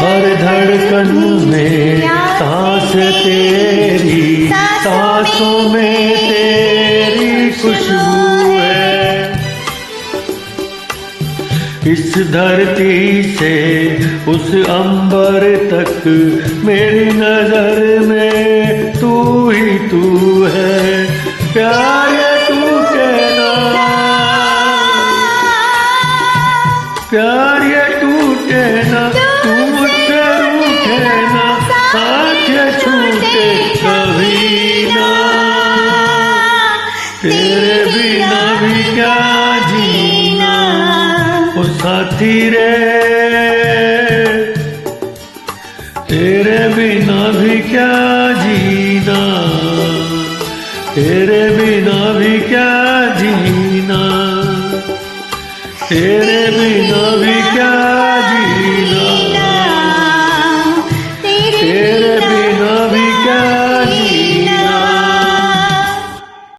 हर धड़कन में सांस तेरी, सांसों में तेरी खुशबू है। इस धरती से उस अंबर तक मेरी नजर में तू ही तू है। प्यार ये टूटे ना, प्यार ये टूटे ना, तू मुझसे रूठे ना, साथ ये छूटे कभी ना। तेरे बिना भी क्या जीना ओ साथी रे, तेरे बिना भी क्या जीना, तेरे बिना भी क्या जीना, तेरे बिना भी क्या